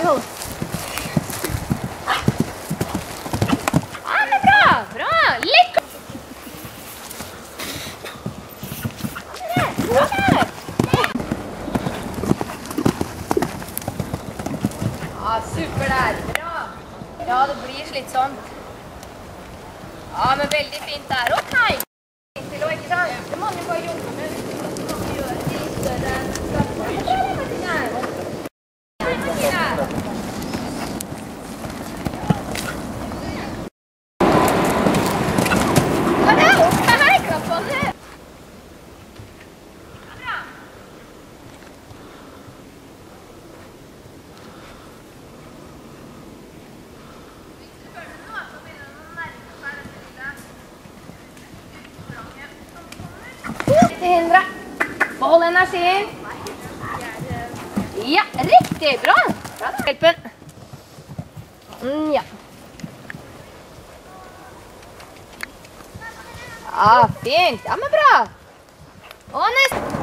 hold. Ja, men bra, bra. Lykke! Bra der. Ja, super der. Bra. Ja, det blir slitsomt. Ja, men veldig fint der. Ok. Til å, ikke sant? Det må man jo bare jobbe med. Det må man gjøre litt større. Hindre. Behold energien. Ja, riktig. Bra. Bra da. Hjelpen. Ja. Ja, fint. Ja, men bra. Og neste.